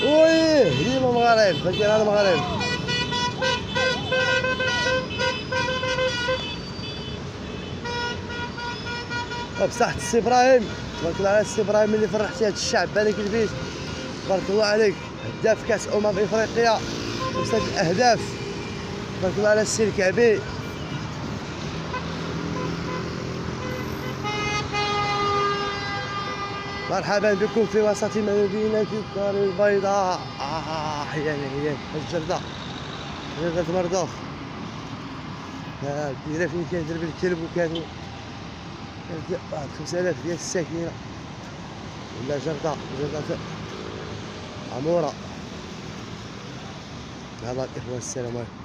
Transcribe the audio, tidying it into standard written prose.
ويه ديما مغارب فكر هذا مغارب. بصحة السي ابراهيم، تبارك الله على السي ابراهيم اللي فرحتي هذا الشعب بهذاك البيت، تبارك الله عليك. هداف كاس افريقيا 5 الاهداف، تبارك الله على السي الكعبي. مرحبا بكم في وسط مدينة الدار البيضاء. حيان الجردة، جردة مرضوخ. الديرة فين كان درب الكلب وكانوا 5000 ديال الساكنة، ولا جردة عمورة. يلا الإخوان السلام عليكم.